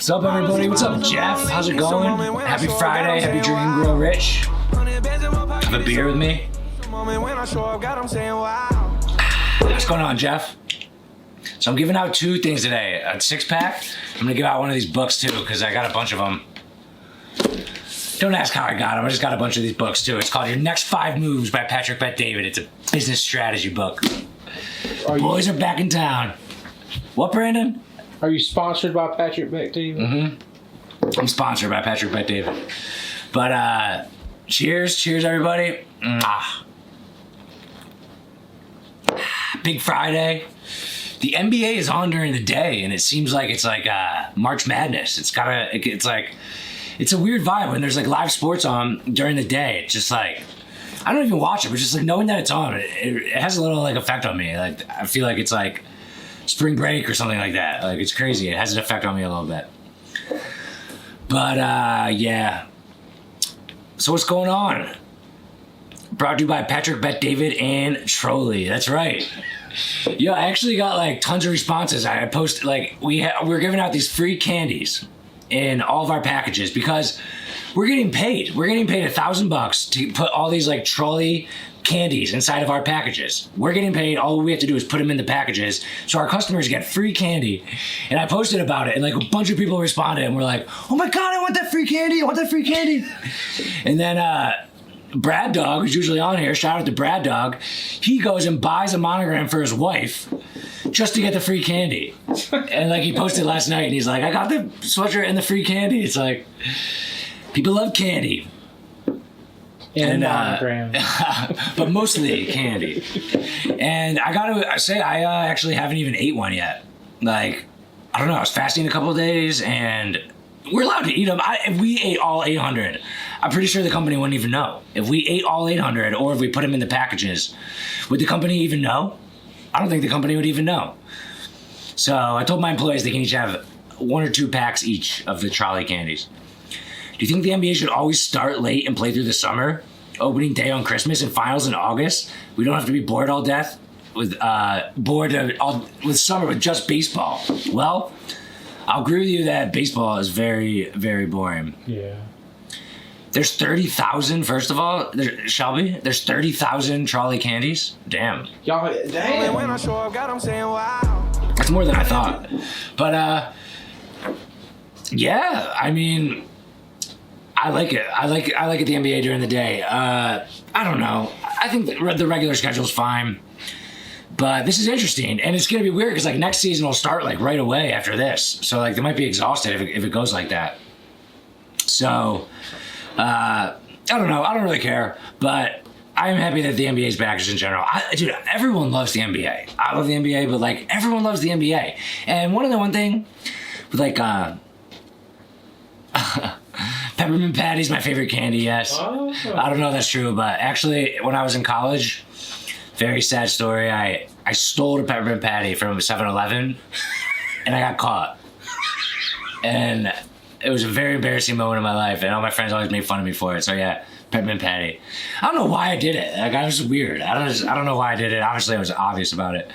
What's up, everybody? What's up, Jeff? How's it going? Happy Friday. Happy Drinking Grow Rich. Have a beer with me. What's going on, Jeff? So I'm giving out two things today. A 6-pack. I'm going to give out one of these books, too, because I got a bunch of them. Don't ask how I got them. I just got a bunch of these books, too. It's called Your Next 5 Moves by Patrick Bet-David. It's a business strategy book. Boys are back in town. What, Brandon? Are you sponsored by Patrick Bet-David? Mm-hmm. I'm sponsored by Patrick Bet-David. But, cheers, everybody. Big Friday. The NBA is on during the day, and it seems like it's like March Madness. It's a weird vibe when there's like live sports on during the day. It's just like, I don't even watch it, but just like knowing that it's on, it has a little like effect on me. Like I feel like it's like spring break or something like that. Like it's crazy. It has an effect on me a little bit. But yeah. So what's going on? Brought to you by Patrick Bet-David and Trolley. That's right. Yo, I actually got like tons of responses. I posted like we're giving out these free candies in all of our packages because we're getting paid. We're getting paid $1,000 to put all these like Trolley candies inside of our packages. We're getting paid. All we have to do is put them in the packages so our customers get free candy. And I posted about it and like a bunch of people responded and were like, oh my God, I want that free candy. I want that free candy. And then Brad Dog, who's usually on here, shout out to Brad Dog, he goes and buys a monogram for his wife just to get the free candy. And like he posted last night and he's like, I got the sweatshirt and the free candy. It's like, people love candy. And monogram. But mostly candy. And I gotta say, I actually haven't even ate one yet. Like, I don't know, I was fasting a couple of days and we're allowed to eat them. If we ate all 800, I'm pretty sure the company wouldn't even know. If we ate all 800 or if we put them in the packages, would the company even know? I don't think the company would even know. So I told my employees they can each have 1 or 2 packs each of the trolley candies. Do you think the NBA should always start late and play through the summer? Opening day on Christmas and finals in August? We don't have to be bored all death with summer with just baseball. Well, I'll agree with you that baseball is very, very boring. Yeah. There's 30,000, first of all, Shelby, there's 30,000 trolley candies? Damn. Y'all, damn. That's more than I thought. But, yeah, I mean, I like it. I like it the NBA during the day. I don't know. I think the regular schedule's fine. But this is interesting, and it's going to be weird because like next season will start like right away after this. So like they might be exhausted if it goes like that. So I don't know. I don't really care, but I am happy that the NBA is back just in general. Dude, everyone loves the NBA. I love the NBA, but like everyone loves the NBA. And one thing with like peppermint patties, my favorite candy. Yes, oh. I don't know if that's true, but actually when I was in college. Very sad story. I stole a peppermint patty from 7-Eleven and I got caught. And it was a very embarrassing moment in my life and all my friends always made fun of me for it. So yeah, peppermint patty. I don't know why I did it. Like I was weird. I don't know why I did it. Obviously I was obvious about it.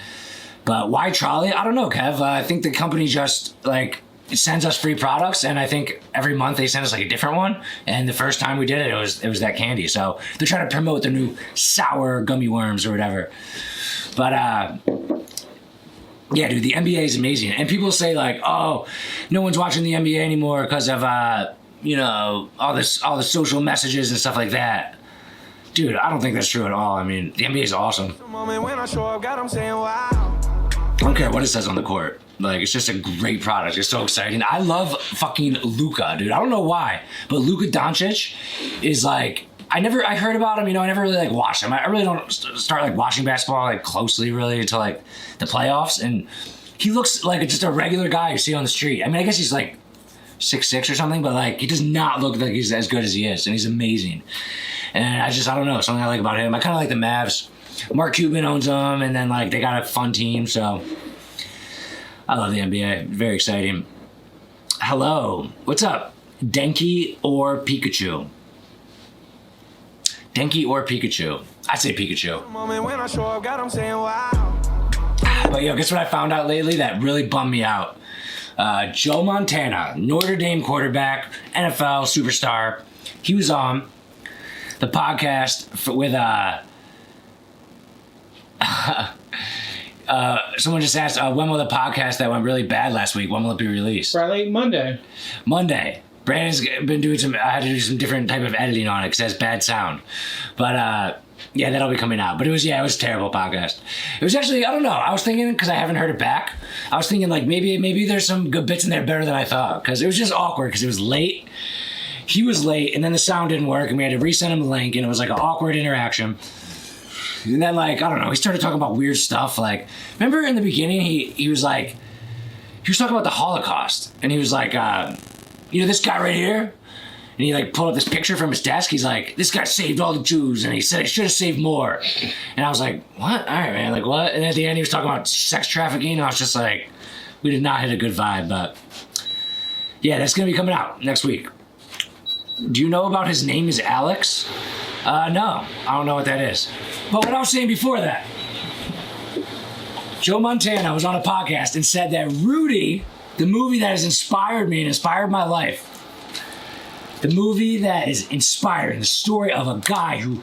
But why trolley? I don't know, Kev. I think the company just like sends us free products and I think every month they send us like a different one, and the first time we did it was that candy. So they're trying to promote their new sour gummy worms or whatever. But yeah, dude, the NBA is amazing, and people say like, oh, no one's watching the NBA anymore because of you know, all the social messages and stuff like that. Dude, I don't think that's true at all. I mean, the NBA is awesome. I don't care what it says on the court. Like, it's just a great product. It's so exciting. I love fucking Luka, dude. I don't know why, but Luka Doncic is like, I heard about him, you know, I never really like watched him. I really don't start like watching basketball like closely really until like the playoffs. And he looks like just a regular guy you see on the street. I mean, I guess he's like 6'6" or something, but like he does not look like he's as good as he is. And he's amazing. And I don't know, something I like about him. I kind of like the Mavs. Mark Cuban owns them, and then like they got a fun team, so I love the NBA. Very exciting. Hello. What's up? Denki or Pikachu? Denki or Pikachu? I say Pikachu. But yo, guess what I found out lately that really bummed me out? Joe Montana, Notre Dame quarterback, NFL superstar. He was on the podcast with someone just asked, when will the podcast that went really bad last week, when will it be released? Friday, Monday. Brandon's been doing I had to do some different type of editing on it because it has bad sound. But, yeah, that'll be coming out. But it was a terrible podcast. It was actually, I don't know. I was thinking, because I haven't heard it back, I was thinking, like, maybe there's some good bits in there better than I thought. Because it was just awkward because it was late. He was late, and then the sound didn't work, and we had to resend him the link, and it was like an awkward interaction. And then, like, I don't know, he started talking about weird stuff. Like, remember in the beginning, he was like, he was talking about the Holocaust. And he was like, you know this guy right here? And he like pulled up this picture from his desk. He's like, this guy saved all the Jews, and he said I should have saved more. And I was like, what? All right, man, like what? And at the end he was talking about sex trafficking, and I was just like, we did not hit a good vibe. But yeah, that's gonna be coming out next week. Do you know about his name is Alex? No, I don't know what that is. But what I was saying before that, Joe Montana was on a podcast and said that Rudy, the movie that has inspired me and inspired my life, the movie that is inspiring, the story of a guy who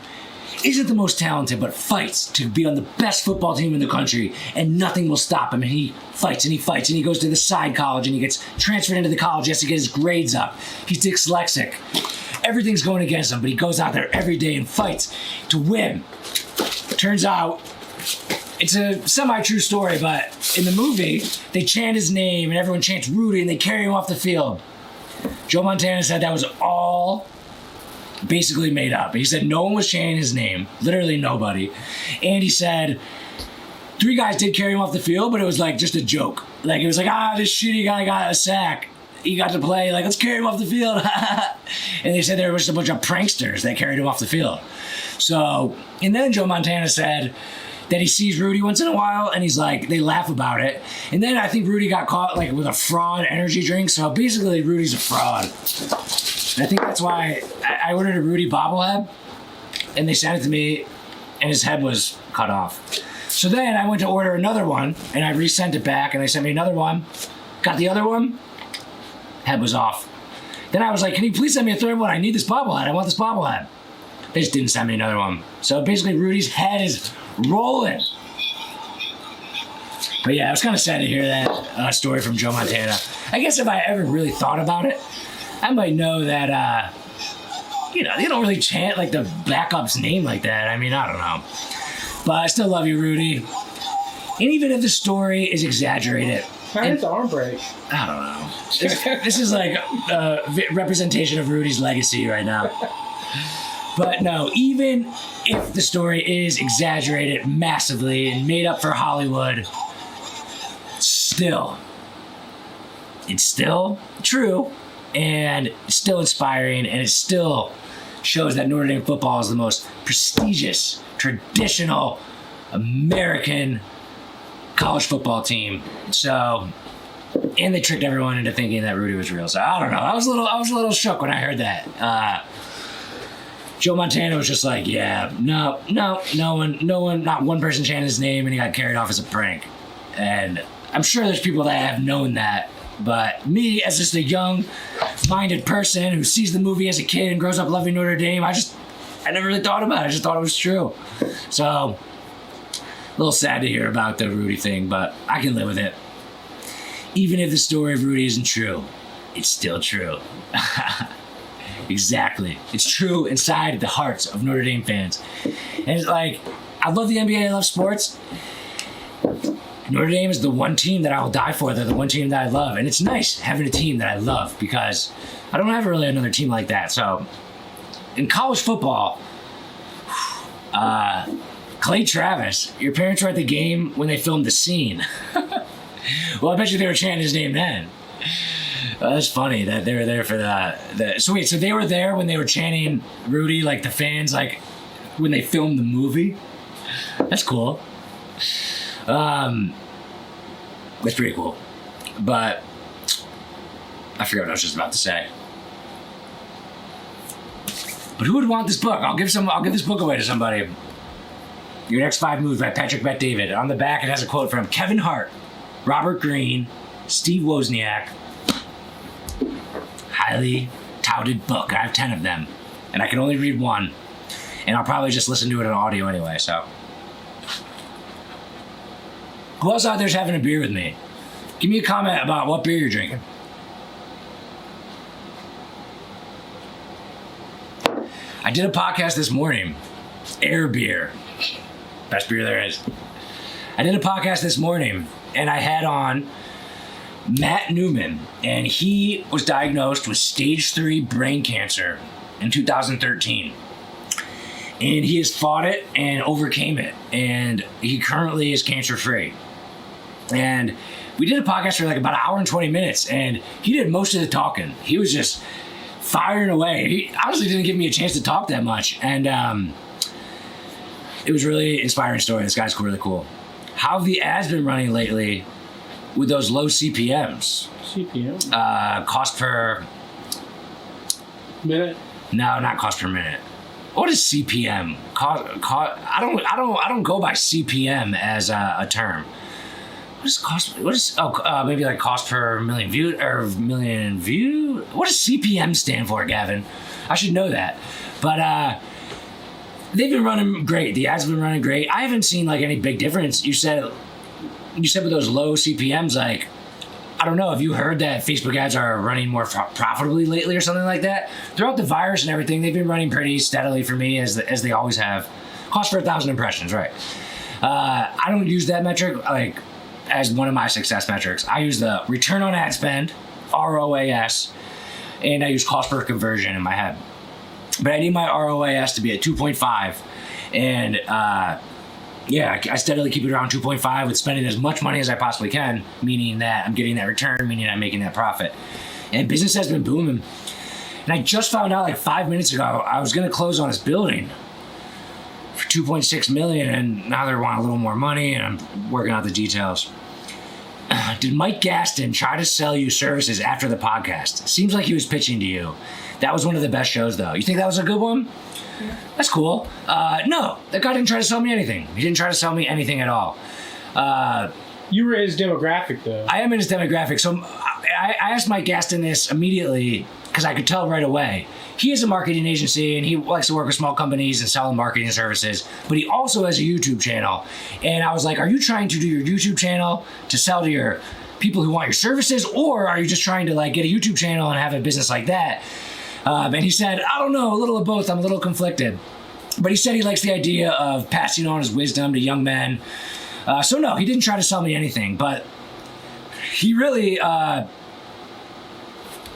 isn't the most talented but fights to be on the best football team in the country, and nothing will stop him, and he fights and he fights and he goes to the side college and he gets transferred into the college. He has to get his grades up. He's dyslexic. Everything's going against him, but he goes out there every day and fights to win. Turns out it's a semi-true story, but in the movie, they chant his name and everyone chants Rudy and they carry him off the field. Joe Montana said that was all basically made up. He said no one was chanting his name, literally nobody. And he said 3 guys did carry him off the field, but it was like just a joke. Like it was like, this shitty guy got a sack. He got to play, like, let's carry him off the field. And they said there was a bunch of pranksters that carried him off the field. So, and then Joe Montana said that he sees Rudy once in a while, and he's like, they laugh about it. And then I think Rudy got caught like with a fraud energy drink. So basically Rudy's a fraud. And I think that's why I ordered a Rudy bobblehead, and they sent it to me, and his head was cut off. So then I went to order another one, and I resent it back, and they sent me another one. Got the other one, head was off. Then I was like, can you please send me a third one? I need this bobblehead. I want this bobblehead. They just didn't send me another one. So basically Rudy's head is rolling. But yeah, I was kind of sad to hear that story from Joe Montana. I guess if I ever really thought about it, I might know that, you know, they don't really chant like the backup's name like that. I mean, I don't know. But I still love you, Rudy. And even if the story is exaggerated. How did the arm break? I don't know. This is like a representation of Rudy's legacy right now. But no, even if the story is exaggerated massively and made up for Hollywood, it's still true, and it's still inspiring, and it still shows that Notre Dame football is the most prestigious, traditional, American college football team. So, and they tricked everyone into thinking that Rudy was real. So I don't know. I was a little shook when I heard that. Joe Montana was just like, yeah, no one, not one person chanted his name, and he got carried off as a prank. And I'm sure there's people that have known that, but me, as just a young-minded person who sees the movie as a kid and grows up loving Notre Dame, I never really thought about it. I just thought it was true. So, a little sad to hear about the Rudy thing, but I can live with it. Even if the story of Rudy isn't true, it's still true. Exactly. It's true inside the hearts of Notre Dame fans. And it's like, I love the NBA, I love sports. Notre Dame is the one team that I will die for. They're the one team that I love. And it's nice having a team that I love because I don't have really another team like that. So, in college football, Clay Travis, your parents were at the game when they filmed the scene. Well, I bet you they were chanting his name then. That's funny that they were there for the. So wait, so they were there when they were chanting Rudy, like the fans, like when they filmed the movie? That's cool. That's pretty cool. But I forgot what I was just about to say. But who would want this book? I'll give this book away to somebody. Your Next 5 Moves by Patrick Bet David. On the back, it has a quote from Kevin Hart, Robert Greene, Steve Wozniak. Highly touted book. I have 10 of them, and I can only read one, and I'll probably just listen to it on audio anyway, so. Who else out there's having a beer with me? Give me a comment about what beer you're drinking. I did a podcast this morning. Air beer. Best beer there is. I did a podcast this morning, and I had on Matt Newman, and he was diagnosed with stage 3 brain cancer in 2013. And he has fought it and overcame it, and he currently is cancer-free. And we did a podcast for like about an hour and 20 minutes, and he did most of the talking. He was just firing away. He honestly didn't give me a chance to talk that much, and it was really inspiring story. This guy's really cool. How have the ads been running lately with those low CPMs? CPM? Cost per minute? No, not cost per minute. What is CPM? I don't go by CPM as a term. What is cost? What is maybe like cost per million view or million view? What does CPM stand for, Gavin? I should know that. But they've been running great. The ads have been running great. I haven't seen like any big difference. You said with those low CPMs, like, I don't know, have you heard that Facebook ads are running more profitably lately or something like that? Throughout the virus and everything, they've been running pretty steadily for me as they always have. Cost per 1,000 impressions, right? I don't use that metric like as one of my success metrics. I use the return on ad spend, ROAS, and I use cost per conversion in my head. But I need my ROAS to be at 2.5, and I steadily keep it around 2.5 with spending as much money as I possibly can, meaning that I'm getting that return, meaning I'm making that profit. And business has been booming. And I just found out like 5 minutes ago I was going to close on this building for $2.6 million, and now they're wanting a little more money, and I'm working out the details. Did Mike Gaston try to sell you services after the podcast? Seems like he was pitching to you. That was one of the best shows, though. You think that was a good one? Yeah. That's cool. No, that guy didn't try to sell me anything. He didn't try to sell me anything at all. You were his demographic, though. I am in his demographic. So I asked Mike Gaston this immediately because I could tell right away. He has a marketing agency, and he likes to work with small companies and sell marketing services, but he also has a YouTube channel. And I was like, are you trying to do your YouTube channel to sell to your people who want your services, or are you just trying to like get a YouTube channel and have a business like that? And he said, I don't know, a little of both. I'm a little conflicted. But he said he likes the idea of passing on his wisdom to young men. So no, he didn't try to sell me anything, but he really,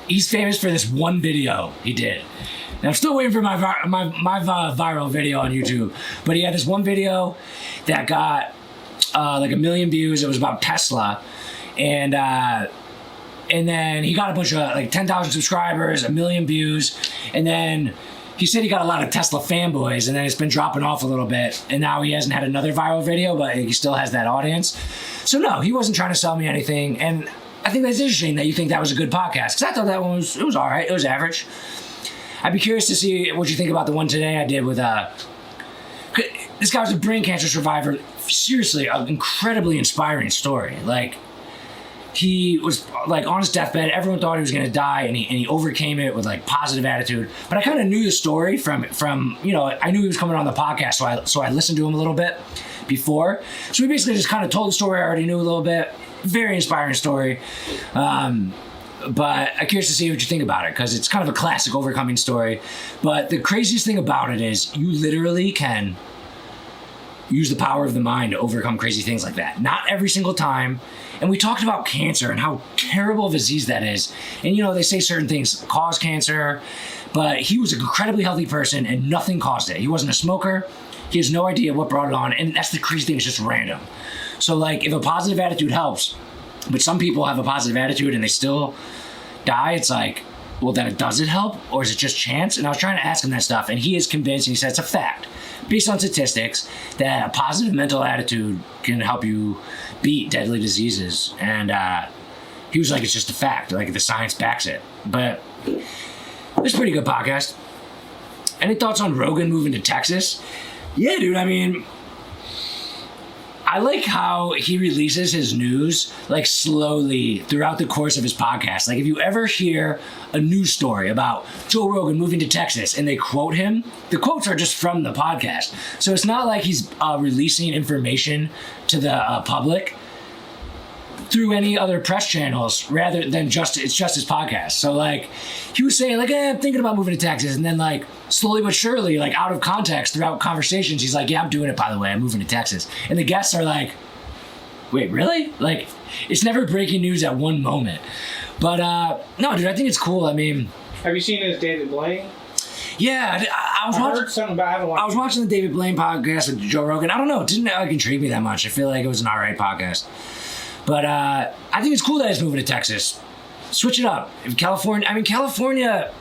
he's famous for this one video he did. And I'm still waiting for my viral video on YouTube. But he had this one video that got like 1 million views. It was about Tesla. And then he got a bunch of like 10,000 subscribers, 1 million views. And then he said he got a lot of Tesla fanboys, and then it's been dropping off a little bit. And now he hasn't had another viral video, but he still has that audience. So no, he wasn't trying to sell me anything. And I think that's interesting that you think that was a good podcast, because I thought that one was all right. It was average. I'd be curious to see what you think about the one today I did with this guy was a brain cancer survivor. Seriously, an incredibly inspiring story. Like, he was like on his deathbed. Everyone thought he was going to die, and he overcame it with like positive attitude. But I kind of knew the story from I knew he was coming on the podcast, so I listened to him a little bit before. So we basically just kind of told the story I already knew a little bit. Very inspiring story. But I'm curious to see what you think about it, because it's kind of a classic overcoming story. But the craziest thing about it is you literally can use the power of the mind to overcome crazy things like that. Not every single time. And we talked about cancer and how terrible of a disease that is. And, they say certain things cause cancer, but he was an incredibly healthy person and nothing caused it. He wasn't a smoker. He has no idea what brought it on. And that's the crazy thing. It's just random. So, like, if a positive attitude helps, but some people have a positive attitude and they still die, it's like, well, then does it help? Or is it just chance? And I was trying to ask him that stuff, and he is convinced, and he said it's a fact, based on statistics, that a positive mental attitude can help you beat deadly diseases. And he was like, it's just a fact. Like, the science backs it. But it's a pretty good podcast. Any thoughts on Rogan moving to Texas? Yeah, dude, I mean, I like how he releases his news like slowly throughout the course of his podcast. Like if you ever hear a news story about Joe Rogan moving to Texas and they quote him, the quotes are just from the podcast. So it's not like he's releasing information to the public through any other press channels rather than it's just his podcast. So like he was saying like, I'm thinking about moving to Texas. And then like slowly but surely, like out of context throughout conversations, he's like, yeah, I'm doing it, by the way, I'm moving to Texas. And the guests are like, wait, really? Like it's never breaking news at one moment. But no, dude, I think it's cool. I mean, have you seen his David Blaine? Yeah, I was watching something about it. I was watching the David Blaine podcast with Joe Rogan. I don't know, it didn't like intrigue me that much. I feel like it was an alright podcast. But I think it's cool that he's moving to Texas. Switch it up. California,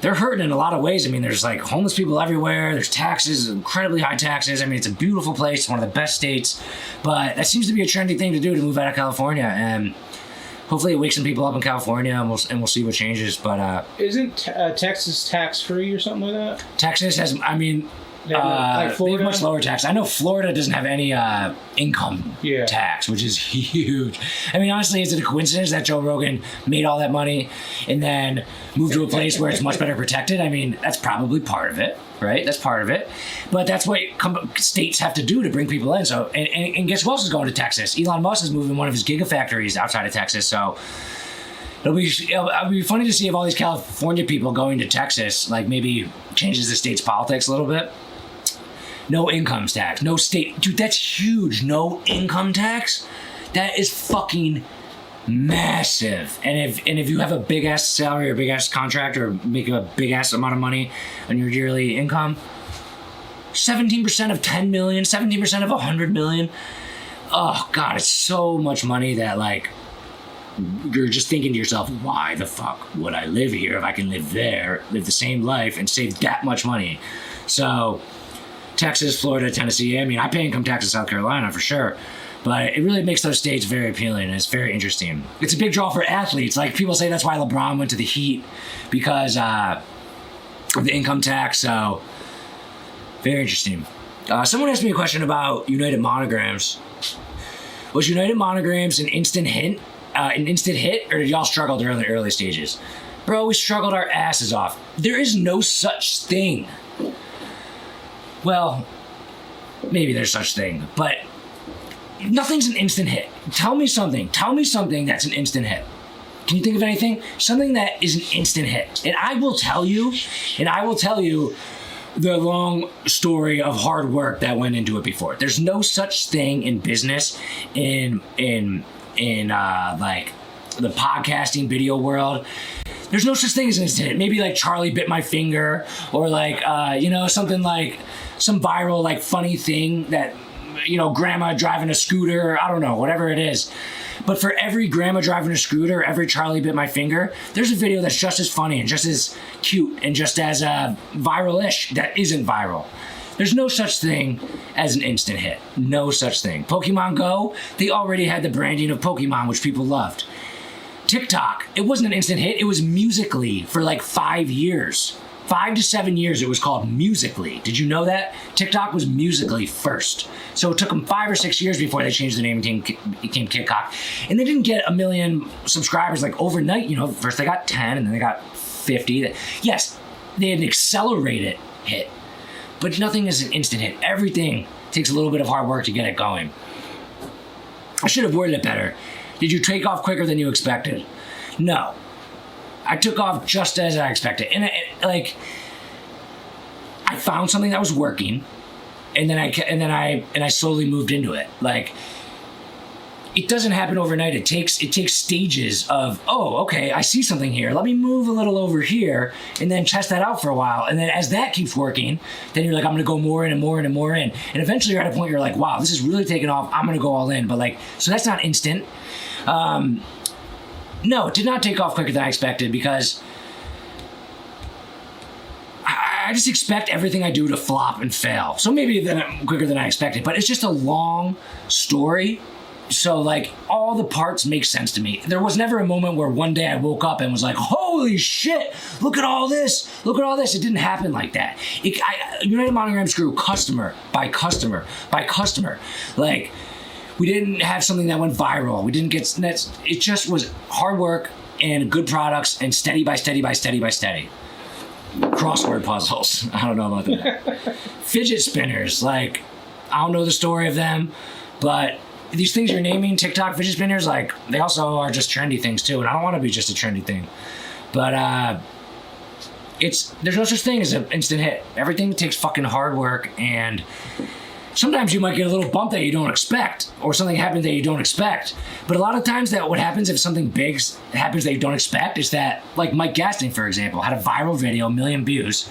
they're hurting in a lot of ways. I mean, there's like homeless people everywhere. There's taxes, incredibly high taxes. I mean, it's a beautiful place. It's one of the best states. But that seems to be a trendy thing to do, to move out of California. And hopefully it wakes some people up in California, and we'll see what changes. But isn't Texas tax-free or something like that? Texas has, I mean... like Florida? They have much lower tax. I know Florida doesn't have any income tax, which is huge. I mean, honestly, is it a coincidence that Joe Rogan made all that money and then moved to a place where it's much better protected? I mean, that's probably part of it, right? That's part of it. But that's what states have to do to bring people in. So, and guess who else is going to Texas? Elon Musk is moving one of his gigafactories outside of Texas. So it'll be funny to see if all these California people going to Texas, like maybe changes the state's politics a little bit. No income tax. No state. Dude, that's huge. No income tax? That is fucking massive. And if you have a big ass salary or big ass contract or make a big ass amount of money on your yearly income, 17% of 10 million, 17% of 100 million. Oh God, it's so much money that like you're just thinking to yourself, why the fuck would I live here if I can live there, live the same life and save that much money? So Texas, Florida, Tennessee. I mean, I pay income tax in South Carolina for sure, but it really makes those states very appealing, and it's very interesting. It's a big draw for athletes. Like people say that's why LeBron went to the Heat, because of the income tax. So very interesting. Someone asked me a question about United Monograms. Was United Monograms an instant hit, or did y'all struggle during the early stages? Bro, we struggled our asses off. There is no such thing. Well, maybe there's such thing, but nothing's an instant hit. Tell me something that's an instant hit. Can you think of anything? Something that is an instant hit. And I will tell you the long story of hard work that went into it before. There's no such thing in business, in like the podcasting video world. There's no such thing as an instant hit. Maybe like Charlie bit my finger, or like something like some viral like funny thing that grandma driving a scooter, I don't know, whatever it is. But for every grandma driving a scooter, every Charlie bit my finger, there's a video that's just as funny and just as cute and just as viral-ish that isn't viral. There's no such thing as an instant hit. No such thing. Pokemon Go, they already had the branding of Pokemon, which people loved. TikTok, it wasn't an instant hit. It was Musical.ly for like 5 years. 5 to 7 years it was called Musical.ly. Did you know that? TikTok was Musical.ly first. So it took them 5 or 6 years before they changed the name and became TikTok. And they didn't get 1 million subscribers like overnight. First they got 10 and then they got 50. Yes, they had an accelerated hit. But nothing is an instant hit. Everything takes a little bit of hard work to get it going. I should have worded it better. Did you take off quicker than you expected? No. I took off just as I expected. And I found something that was working, and then I slowly moved into it. Like, it doesn't happen overnight. It takes stages of, oh, okay, I see something here. Let me move a little over here and then test that out for a while. And then as that keeps working, then you're like, I'm going to go more in and more in and more in. And eventually you're at a point where you're like, wow, this is really taking off. I'm going to go all in. But so that's not instant. No, it did not take off quicker than I expected, because I just expect everything I do to flop and fail. So maybe then quicker than I expected, but it's just a long story So like all the parts make sense to me. There was never a moment where one day I woke up and was like, holy shit, look at all this. Look at all this. It didn't happen like that. United Monograms grew customer by customer by customer. Like we didn't have something that went viral. We didn't get, it just was hard work and good products and steady by steady by steady by steady. Crossword puzzles. I don't know about that. Fidget spinners. Like, I don't know the story of them, but these things you're naming, TikTok fidget spinners, like they also are just trendy things too. And I don't want to be just a trendy thing, but there's no such thing as an instant hit. Everything takes fucking hard work, and sometimes you might get a little bump that you don't expect, or something happens that you don't expect. But a lot of times that what happens if something big happens that you don't expect is that, like Mike Gasting, for example, had a viral video, 1 million views.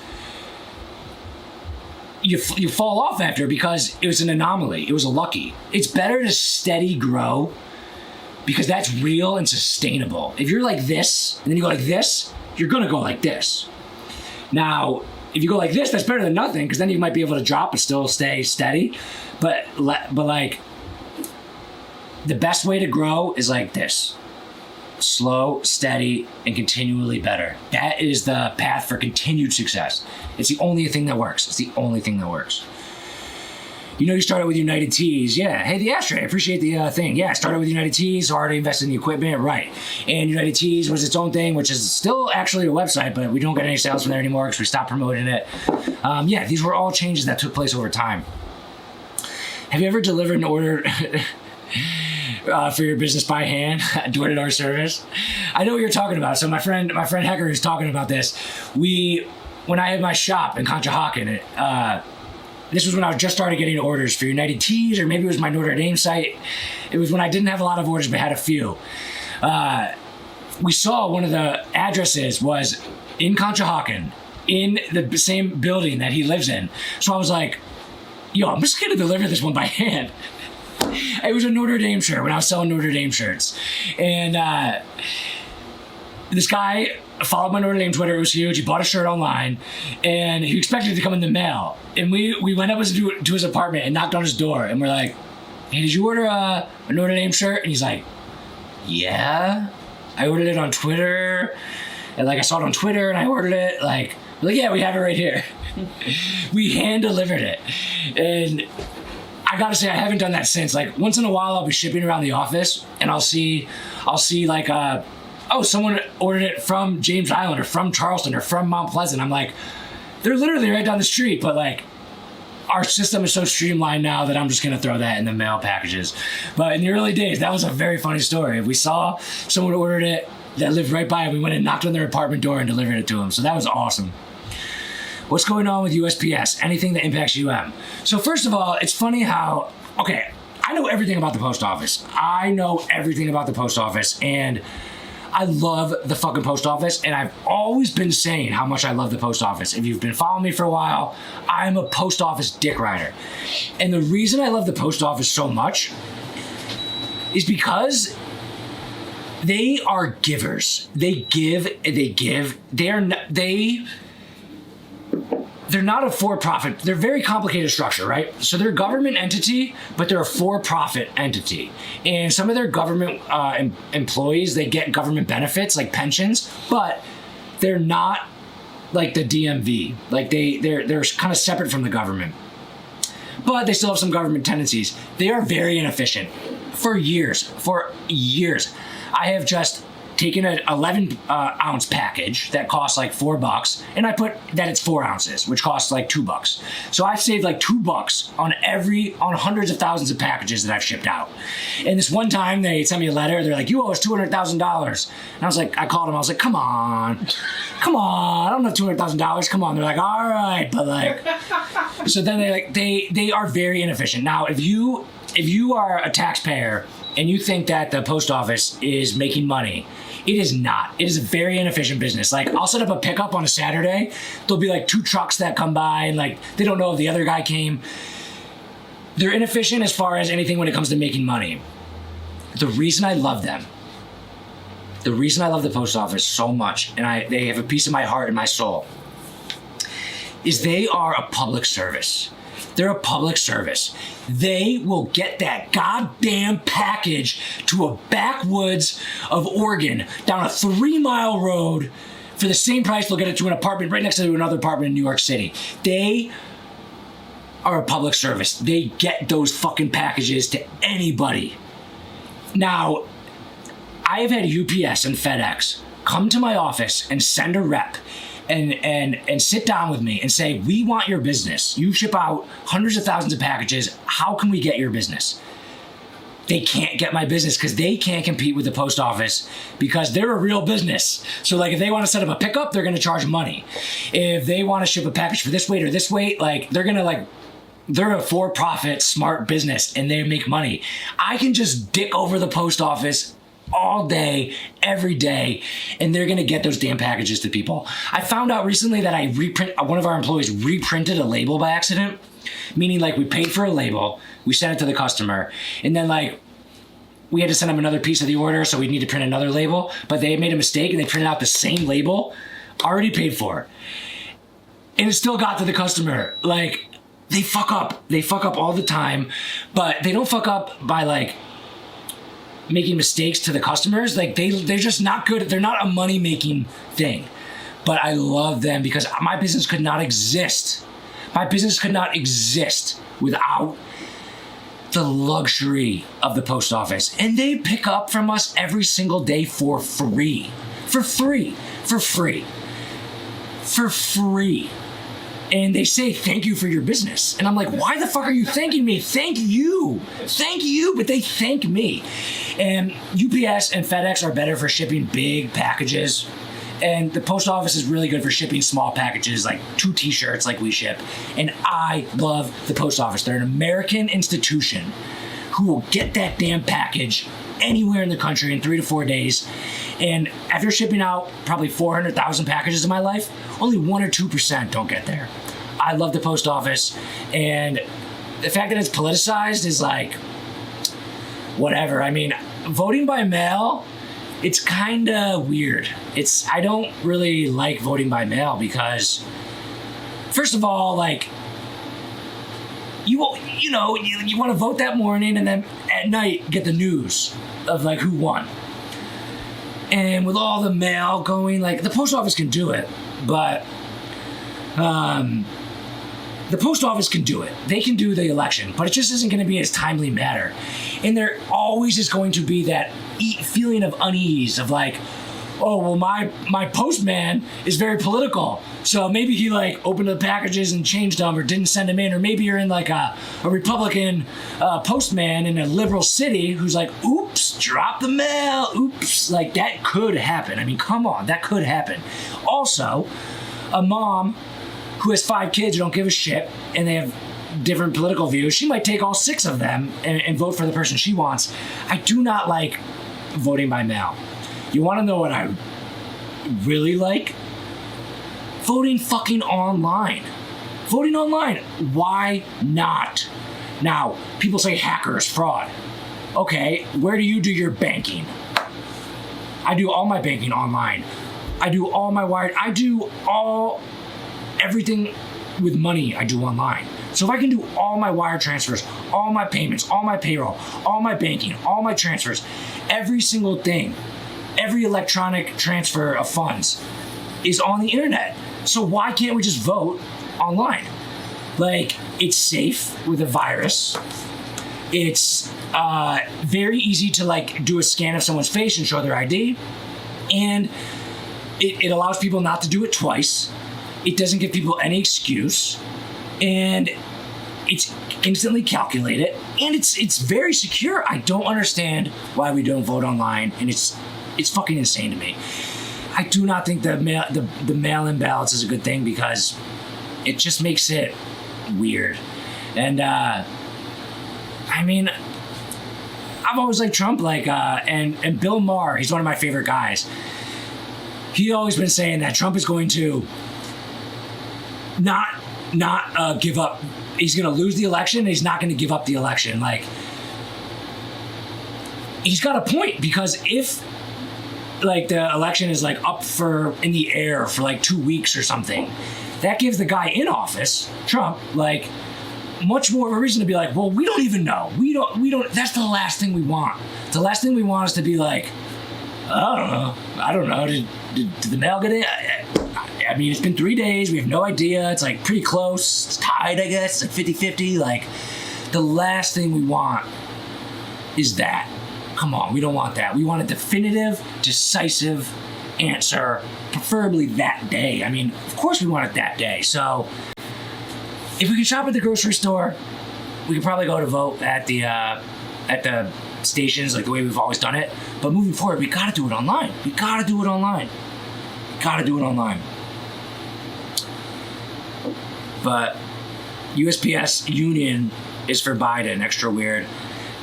You fall off after because it was an anomaly. It was a lucky. It's better to steady grow because that's real and sustainable. If you're like this and then you go like this, you're gonna go like this. Now, if you go like this, that's better than nothing because then you might be able to drop and still stay steady. But like the best way to grow is like this. Slow, steady, and continually better. That is the path for continued success. It's the only thing that works. It's the only thing that works. You know, you started with United Teas. Yeah. Hey, the ashtray. I appreciate the thing. Yeah, I started with United Teas, already invested in the equipment. Right. And United Teas was its own thing, which is still actually a website, but we don't get any sales from there anymore because we stopped promoting it. Yeah, these were all changes that took place over time. Have you ever delivered an order for your business by hand, door-to-door service? I know what you're talking about. So my friend Hecker is talking about this. When I had my shop in Conshohocken, this was when I was just started getting orders for United Teas, or maybe it was my Notre Dame site. It was when I didn't have a lot of orders, but had a few. We saw one of the addresses was in Conshohocken, in the same building that he lives in. So I was like, yo, I'm just gonna deliver this one by hand. It was a Notre Dame shirt when I was selling Notre Dame shirts. And this guy followed my Notre Dame Twitter. It was huge. He bought a shirt online and he expected it to come in the mail. And we went up to his apartment and knocked on his door. And we're like, hey, did you order a Notre Dame shirt? And he's like, yeah, I ordered it on Twitter. And like I saw it on Twitter and I ordered it. Like, yeah, we have it right here. We hand delivered it. And I gotta say, I haven't done that since. Like once in a while, I'll be shipping around the office, and I'll see like, oh, someone ordered it from James Island or from Charleston or from Mount Pleasant. I'm like, they're literally right down the street, but like, our system is so streamlined now that I'm just gonna throw that in the mail packages. But in the early days, that was a very funny story. We saw someone ordered it that lived right by, and we went and knocked on their apartment door and delivered it to them. So that was awesome. What's going on with USPS? Anything that impacts UM? So first of all, it's funny how, okay, I know everything about the post office. I know everything about the post office, and I love the fucking post office, and I've always been saying how much I love the post office. If you've been following me for a while, I'm a post office dick rider. And the reason I love the post office so much is because they are givers. They give. They're not a for-profit. They're a very complicated structure, right? So they're a government entity, but they're a for-profit entity. And some of their government employees, they get government benefits like pensions, but they're not like the DMV. Like they're kind of separate from the government. But they still have some government tendencies. They are very inefficient. For years. I have just taken an 11 ounce package that costs like $4, and I put that it's 4 ounces, which costs like $2. So I've saved like $2 on hundreds of thousands of packages that I've shipped out. And this one time they sent me a letter. They're like, you owe us $200,000. And I was like, I called them. I was like, come on. I don't know $200,000. Come on. They're like, all right, but like, so then they are very inefficient. Now, if you are a taxpayer and you think that the post office is making money, it is not. It is a very inefficient business. Like, I'll set up a pickup on a Saturday. There'll be like 2 trucks that come by, and like, they don't know if the other guy came. They're inefficient as far as anything when it comes to making money. The reason I love them, the reason I love the post office so much, and they have a piece of my heart and my soul, is they are a public service. They're a public service. They will get that goddamn package to a backwoods of Oregon down a 3-mile road for the same price they'll get it to an apartment right next to another apartment in New York City. They are a public service. They get those fucking packages to anybody. Now, I have had UPS and FedEx come to my office and send a rep and sit down with me and say, we want your business. You ship out hundreds of thousands of packages. How can we get your business? They can't get my business because they can't compete with the post office because they're a real business. So like if they want to set up a pickup, they're going to charge money. If they want to ship a package for this weight or this weight, like they're a for-profit smart business and they make money. I can just dick over the post office all day, every day, and they're going to get those damn packages to people. I found out recently that one of our employees reprinted a label by accident, meaning like we paid for a label, we sent it to the customer, and then like we had to send them another piece of the order, so we'd need to print another label, but they made a mistake and they printed out the same label, already paid for, and it still got to the customer. Like, they fuck up all the time, but they don't fuck up by like making mistakes to the customers. Like they're just not good. They're not a money making thing, but I love them because my business could not exist. My business could not exist without the luxury of the post office. And they pick up from us every single day for free. And they say, thank you for your business. And I'm like, why the fuck are you thanking me? Thank you, but they thank me. And UPS and FedEx are better for shipping big packages. And the post office is really good for shipping small packages, like 2 t-shirts like we ship. And I love the post office. They're an American institution who will get that damn package anywhere in the country in 3 to 4 days. And after shipping out probably 400,000 packages in my life, only 1 or 2% don't get there. I love the post office, and the fact that it's politicized is like, whatever. I mean, voting by mail, it's kind of weird. I don't really like voting by mail because, first of all, like, you want to vote that morning and then at night get the news of like who won. And with all the mail going, like, the post office can do it, but the post office can do it. They can do the election, but it just isn't going to be as timely matter. And there always is going to be that feeling of unease of like, oh, well, my postman is very political. So maybe he like opened the packages and changed them or didn't send them in. Or maybe you're in like a Republican postman in a liberal city who's like, oops, drop the mail. Oops. Like that could happen. I mean, come on, that could happen. Also, a mom who has 5 kids who don't give a shit and they have different political views, she might take all 6 of them and vote for the person she wants. I do not like voting by mail. You want to know what I really like? Voting fucking online. Voting online. Why not? Now, people say hackers, fraud. Okay, where do you do your banking? I do all my banking online. I do all my wire. I do everything with money I do online. So if I can do all my wire transfers, all my payments, all my payroll, all my banking, all my transfers, every single thing, every electronic transfer of funds is on the internet. So why can't we just vote online? Like, it's safe with a virus. It's very easy to like do a scan of someone's face and show their ID. And it allows people not to do it twice. It doesn't give people any excuse. And it's instantly calculated. And it's very secure. I don't understand why we don't vote online. And it's fucking insane to me. I do not think the mail-in ballots is a good thing because it just makes it weird. And I mean, I've always liked Trump, like and Bill Maher, he's one of my favorite guys. He's always been saying that Trump is going to not give up. He's going to lose the election. And he's not going to give up the election. Like, he's got a point because if like the election is like up in the air for like 2 weeks or something, that gives the guy in office, Trump, like much more of a reason to be like, well, we don't even know. We don't, that's the last thing we want. The last thing we want is to be like, I don't know. Did the mail get in? I mean, it's been 3 days. We have no idea. It's like pretty close. It's tied, I guess. It's like 50-50. Like, the last thing we want is that. Come on, we don't want that. We want a definitive, decisive answer, preferably that day. I mean, of course we want it that day. So, if we can shop at the grocery store, we could probably go to vote at the stations, like the way we've always done it. But moving forward, we gotta do it online. But USPS Union is for Biden. Extra weird.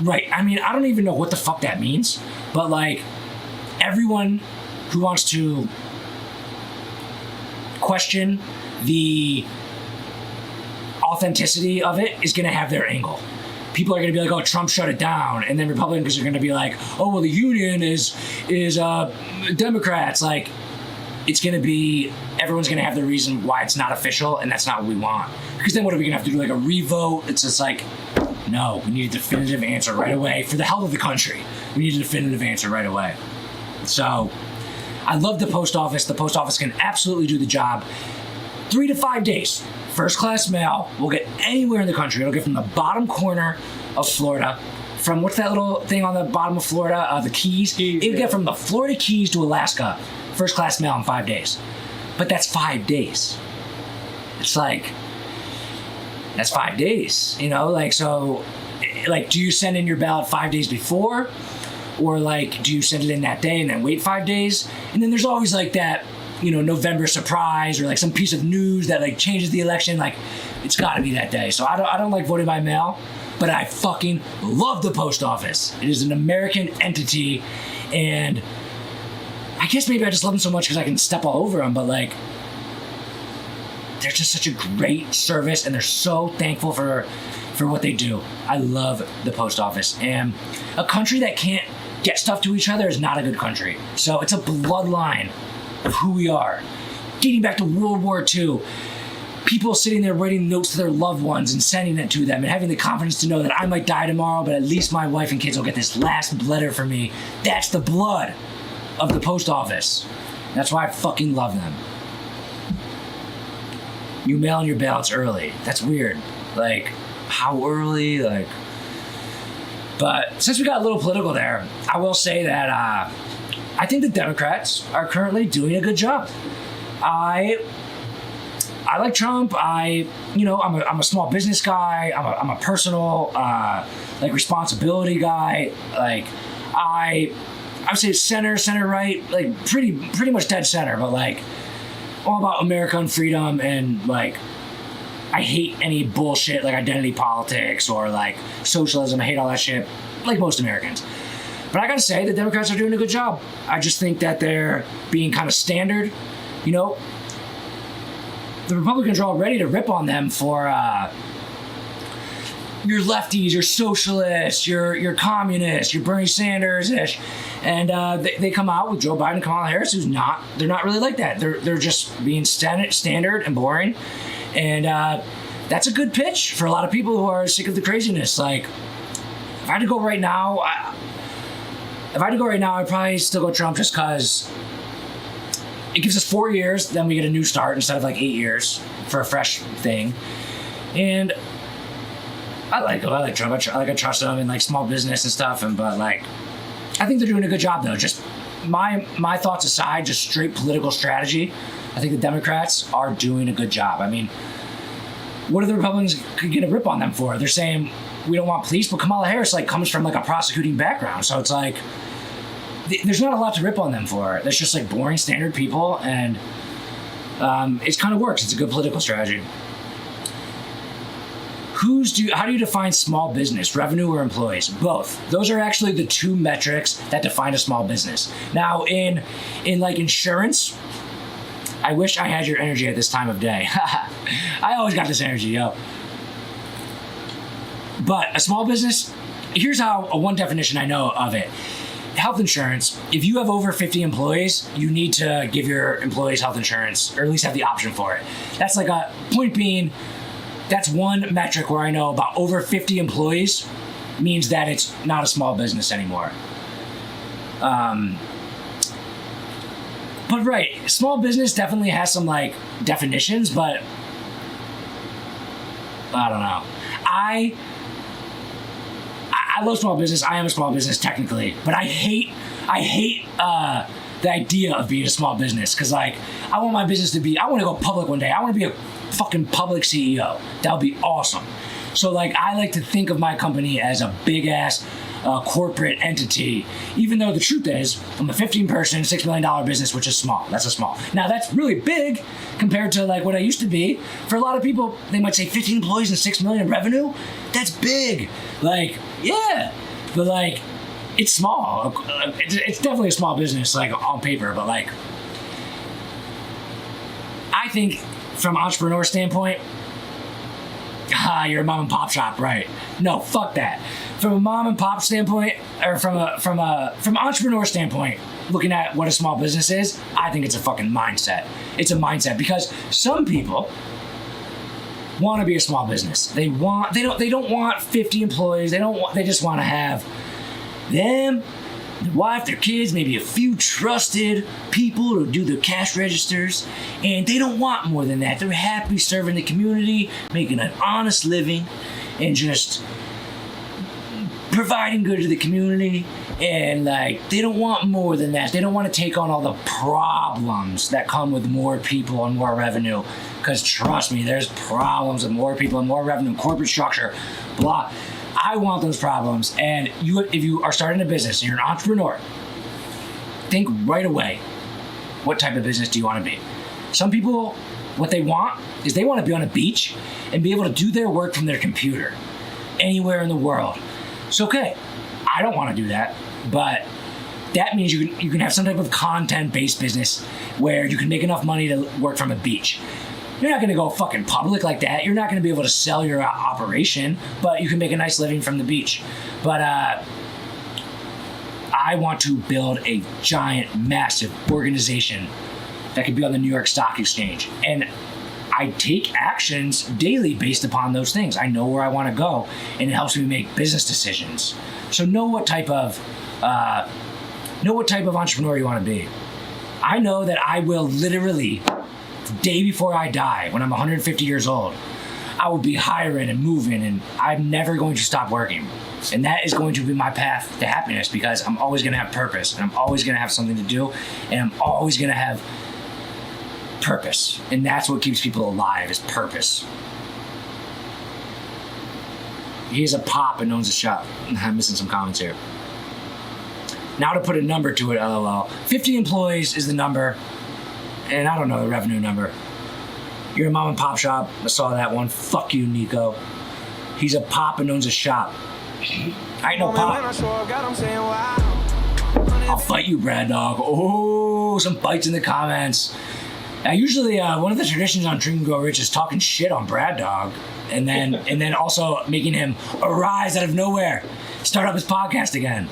Right. I mean, I don't even know what the fuck that means. But like, everyone who wants to question the authenticity of it is going to have their angle. People are going to be like, oh, Trump shut it down. And then Republicans are going to be like, oh, well, the union is Democrats. Like, it's going to be, everyone's going to have the reason why it's not official, and that's not what we want. Because then what are we going to have to do, like a revote? It's just like, no, we need a definitive answer right away for the health of the country. We need a definitive answer right away. So, I love the post office. The post office can absolutely do the job. 3 to 5 days. First class mail will get anywhere in the country. It'll get from the bottom corner of Florida, from what's that little thing on the bottom of Florida, the Keys? It'll get from the Florida Keys to Alaska. First class mail in 5 days. But that's 5 days. It's like, that's 5 days, you know? Like, so, like, do you send in your ballot 5 days before? Or, like, do you send it in that day and then wait 5 days? And then there's always, like, that, you know, November surprise or, like, some piece of news that, like, changes the election. Like, it's got to be that day. So I don't like voting by mail, but I fucking love the post office. It is an American entity, and I guess maybe I just love them so much because I can step all over them, but, like, they're just such a great service, and they're so thankful for what they do. I love the post office. And a country that can't get stuff to each other is not a good country. So it's a bloodline of who we are. Dating back to World War II, people sitting there writing notes to their loved ones and sending it to them and having the confidence to know that I might die tomorrow, but at least my wife and kids will get this last letter from me. That's the blood of the post office. That's why I fucking love them. You mail in your ballots early. That's weird. Like, how early? Like, but since we got a little political there, I will say that I think the Democrats are currently doing a good job. I like Trump. I'm a small business guy. I'm a personal like responsibility guy. Like, I would say center right, like pretty much dead center, but like all about America and freedom, and like I hate any bullshit like identity politics or like socialism. I hate all that shit, like most Americans. But I gotta say, the Democrats are doing a good job. I just think that they're being kind of standard. You know, the Republicans are all ready to rip on them for you're lefties, you're socialists, you're communists, you're Bernie Sanders-ish. And they come out with Joe Biden and Kamala Harris, they're not really like that. They're just being standard and boring. And that's a good pitch for a lot of people who are sick of the craziness. Like, if I had to go right now, I'd probably still go Trump, just because it gives us 4 years, then we get a new start instead of like 8 years for a fresh thing. And I like Trump. I trust him in like small business and stuff. But like, I think they're doing a good job though. Just my thoughts aside, just straight political strategy, I think the Democrats are doing a good job. I mean, what are the Republicans could get a rip on them for? They're saying we don't want police, but Kamala Harris like comes from like a prosecuting background, so it's like there's not a lot to rip on them for. That's just like boring standard people, and it kind of works. It's a good political strategy. How do you define small business, revenue or employees? Both. Those are actually the two metrics that define a small business. Now, in like insurance, I wish I had your energy at this time of day. I always got this energy, yo. But a small business, here's one definition I know of it. Health insurance, if you have over 50 employees, you need to give your employees health insurance, or at least have the option for it. That's like a point being, That's one metric where I know about over 50 employees means that it's not a small business anymore. But right, small business definitely has some like definitions, but I don't know. I love small business. I am a small business technically, but I hate the idea of being a small business because like I want my business to be. I want to go public one day. I want to be a fucking public CEO. That would be awesome. So like I like to think of my company as a big ass corporate entity, even though the truth is I'm a 15-person, $6 million business, which is small. That's a small. Now that's really big compared to like what I used to be. For a lot of people, they might say 15 employees and $6 million in revenue. That's big. Like, yeah, but like it's small. It's definitely a small business, like on paper, but like I think from an entrepreneur standpoint, you're a mom and pop shop, right? No, fuck that. From a mom and pop standpoint, or from an entrepreneur standpoint, looking at what a small business is, I think it's a fucking mindset. It's a mindset because some people want to be a small business. They don't want 50 employees. They just want to have them, their wife, their kids, maybe a few trusted people to do their cash registers, and they don't want more than that. They're happy serving the community, making an honest living, and just providing good to the community, and like they don't want more than that. They don't want to take on all the problems that come with more people and more revenue, because trust me, there's problems with more people and more revenue, corporate structure, blah. I want those problems. And if you are starting a business and you're an entrepreneur, think right away, what type of business do you want to be? Some people, what they want is they want to be on a beach and be able to do their work from their computer anywhere in the world. It's okay. I don't want to do that, but that means you can have some type of content-based business where you can make enough money to work from a beach. You're not going to go fucking public like that. You're not going to be able to sell your operation, but you can make a nice living from the beach. But I want to build a giant, massive organization that could be on the New York Stock Exchange. And I take actions daily based upon those things. I know where I want to go, and it helps me make business decisions. So know what type of entrepreneur you want to be. I know that I will literally, the day before I die, when I'm 150 years old, I will be hiring and moving, and I'm never going to stop working. And that is going to be my path to happiness, because I'm always going to have purpose, and I'm always going to have something to do, and I'm always going to have purpose. And that's what keeps people alive, is purpose. He has a pop and owns a shop. I'm missing some comments here. Now to put a number to it, LOL. 50 employees is the number. And I don't know the revenue number. You're a mom and pop shop. I saw that one. Fuck you, Niko. He's a pop and owns a shop. I ain't no pop. I'll fight you, Brad Dog. Oh, some fights in the comments. Now, usually one of the traditions on Drink and Grow Rich is talking shit on Brad Dog, and then also making him arise out of nowhere, start up his podcast again.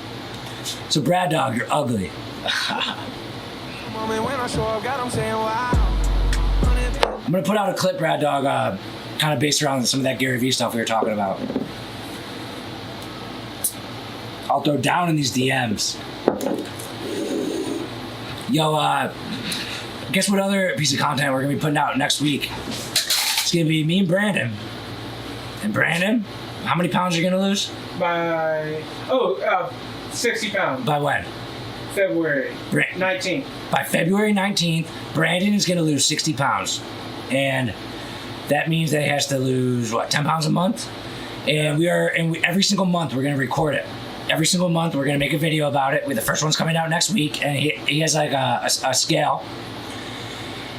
So Brad Dog, you're ugly. I'm gonna put out a clip, Brad Dog, kind of based around some of that Gary Vee stuff we were talking about. I'll throw down in these DMs. Yo, guess what other piece of content we're gonna be putting out next week? It's gonna be me and Brandon. And Brandon, how many pounds are you gonna lose? By 60 pounds. By when? February 19th. By February 19th, Brandon is gonna lose 60 pounds. And that means that he has to lose, 10 pounds a month? And every single month we're gonna record it. Every single month we're gonna make a video about it. The first one's coming out next week, and he has like a scale.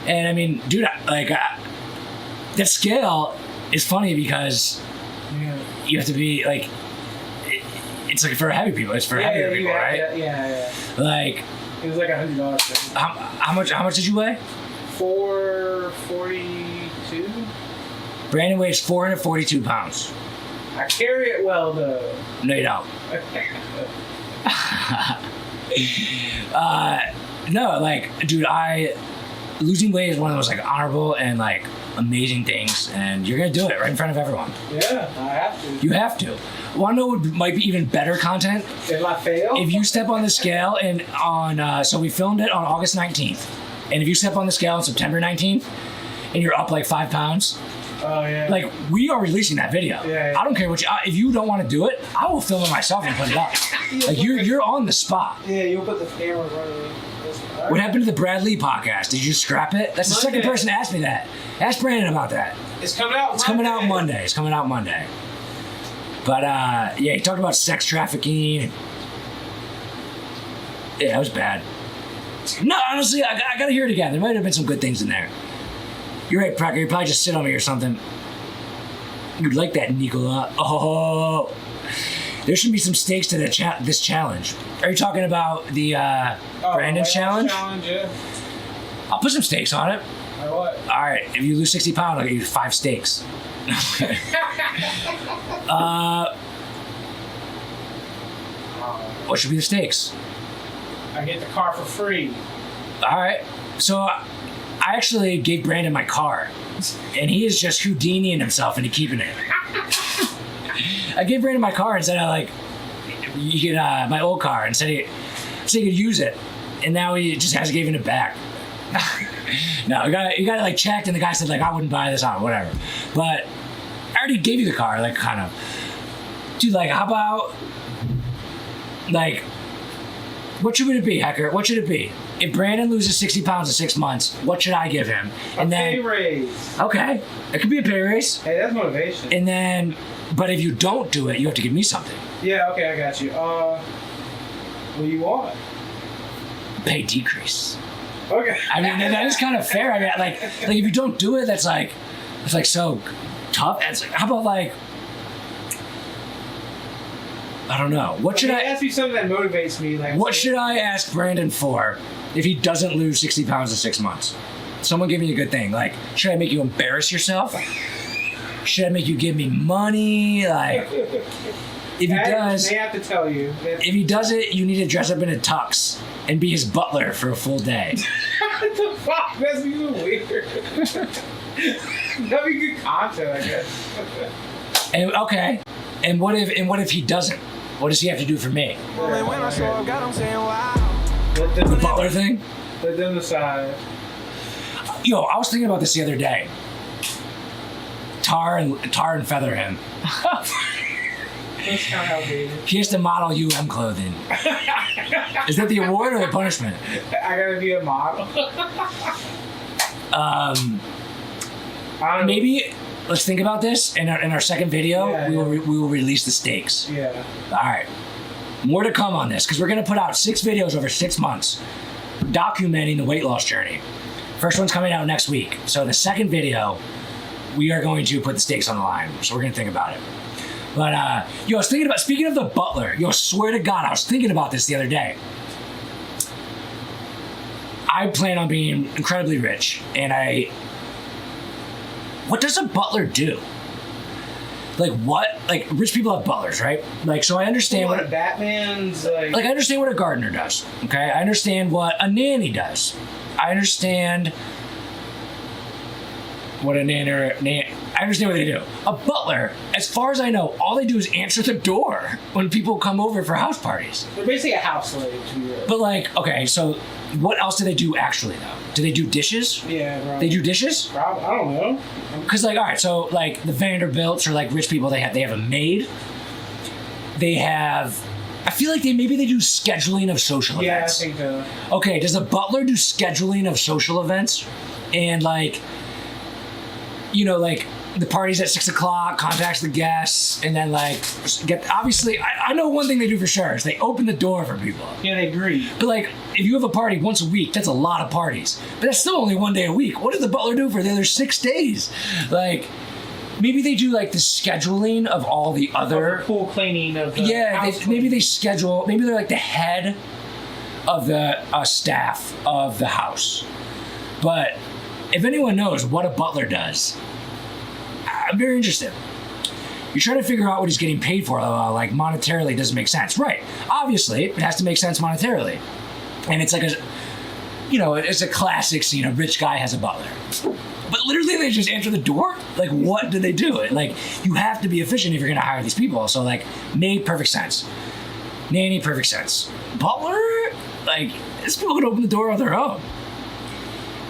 And I mean, dude, that scale is funny because you have to be like, it's like for heavy people. It's for heavier people, right? Yeah. Like, it was like $100. How much did you weigh? 442. Brandon weighs 442 pounds. I carry it well, though. No, you don't. No, like, dude, losing weight is one of the most like honorable and like amazing things, and you're gonna do it right in front of everyone. Yeah, I have to. You have to. Want to know what might be even better content? If I fail? If you step on the scale and so we filmed it on August 19th, and if you step on the scale on September 19th, and you're up like 5 pounds, oh yeah. like we are releasing that video. Yeah. I don't care if you don't want to do it, I will film it myself and put it up. Like you're on the spot. Yeah, you'll put the camera running. What happened to the Brad Lee podcast? Did you scrap it? That's the second person to ask me that. Ask Brandon about that. It's coming out. It's coming out Monday. It's coming out Monday. But yeah, he talked about sex trafficking. Yeah, that was bad. No, honestly, I gotta hear it again. There might have been some good things in there. You're right, Pracker. You probably just sit on me or something. You'd like that, Nikola. Oh, there should be some stakes to this challenge. Are you talking about the Brandon's challenge? Yeah. I'll put some stakes on it. What? All right, if you lose 60 pounds, I'll give you 5 steaks. What should be the stakes? I get the car for free. All right, so I actually gave Brandon my car, and he is just Houdiniing himself into keeping it. I gave Brandon my car and said, you get my old car, and said he could use it, and now he just hasn't given it back. No, you got it like checked, and the guy said like I wouldn't buy this on whatever. But I already gave you the car, like kind of. Dude, like how about like what should it be, Hecker? What should it be? If Brandon loses 60 pounds in 6 months, what should I give him? And pay raise. Okay, it could be a pay raise. Hey, that's motivation. And then, but if you don't do it, you have to give me something. Yeah, okay, I got you. What do you want? Pay decrease. Okay. I mean, that is kind of fair. I mean, like if you don't do it, it's like so tough. It's like, how about like, I don't know. What should I ask me something that motivates me? Like, what should I ask Brandon for if he doesn't lose 60 pounds in 6 months? Someone give me a good thing. Like, should I make you embarrass yourself? Should I make you give me money? Like, if he does, they have to tell you. If he does it, you need to dress up in a tux and be his butler for a full day. What the fuck? That's even weird. That'd be good content, I guess. And okay, and what if he doesn't? What does he have to do for me? The butler thing? Let them decide. Yo, I was thinking about this the other day. Tar and feather him. That's kind of outdated. He has to model UM clothing. Is that the award or the punishment? I gotta be a model. Maybe let's think about this. In our second video, we will release the stakes. Yeah. All right. More to come on this because we're gonna put out 6 videos over 6 months, documenting the weight loss journey. First one's coming out next week. So the second video, we are going to put the stakes on the line. So we're gonna think about it. But I was thinking about, speaking of the butler, swear to God, I was thinking about this the other day. I plan on being incredibly rich, and what does a butler do? Like what? Like rich people have butlers, right? Like, so I understand what Batman's like I understand what a gardener does. Okay, I understand what a nanny does. I understand what a nanny. I understand what they do. A butler, as far as I know, all they do is answer the door when people come over for house parties. They're basically a house slave to you. But like, okay, so what else do they do actually though? Do they do dishes? Yeah, bro. They do dishes? I don't know. Because like, all right, so like the Vanderbilts or like rich people, they have a maid. They have. I feel like maybe they do scheduling of social events. Yeah, I think so. Okay, does a butler do scheduling of social events? And like, like the party's at 6 o'clock, contacts the guests, and then like obviously I know one thing they do for sure is they open the door for people. Yeah, they agree. But like if you have a party once a week, that's a lot of parties. But that's still only one day a week. What does the butler do for the other 6 days? Like maybe they do like the scheduling of all the other pool cleaning of the maybe they schedule, maybe they're like the head of the staff of the house. But if anyone knows what a butler does, I'm very interested. You're trying to figure out what he's getting paid for, like monetarily doesn't make sense. Right. Obviously, it has to make sense monetarily. And it's like it's a classic scene, a rich guy has a butler. But literally, they just answer the door. Like, what do they do? Like, you have to be efficient if you're going to hire these people. So, like, made perfect sense. Nanny, perfect sense. Butler, like, these people can open the door on their own.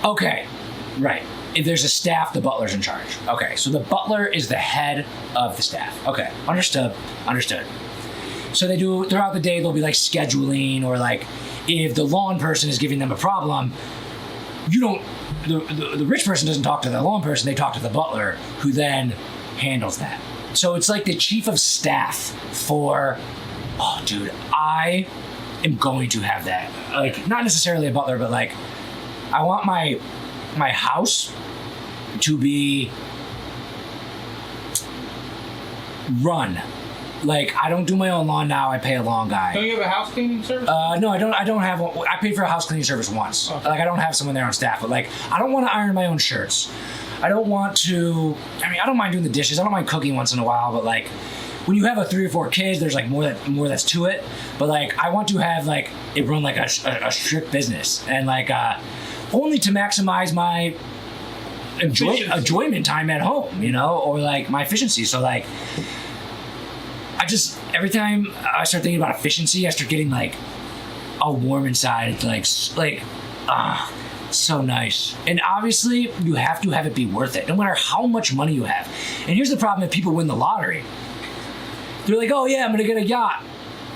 Okay, right. If there's a staff, the butler's in charge. Okay, so the butler is the head of the staff. Okay, understood. So they do, throughout the day, they'll be like scheduling, or like if the lawn person is giving them a problem, the rich person doesn't talk to the lawn person, they talk to the butler, who then handles that. So it's like the chief of staff for, oh dude, I am going to have that. Like, not necessarily a butler, but like, I want my house to be run. Like, I don't do my own lawn now. I pay a lawn guy. Don't you have a house cleaning service? No, I don't have one. I paid for a house cleaning service once. Okay. Like, I don't have someone there on staff, but like, I don't want to iron my own shirts. I don't want to, I don't mind doing the dishes. I don't mind cooking once in a while, but like, when you have a 3 or 4 kids, there's like more that's to it. But like, I want to have like it run like a strict business, and like only to maximize my enjoyment time at home, or like my efficiency. So like, every time I start thinking about efficiency, I start getting like all warm inside. It's like so nice. And obviously, you have to have it be worth it, no matter how much money you have. And here's the problem: if people win the lottery, they're like, oh yeah, I'm gonna get a yacht.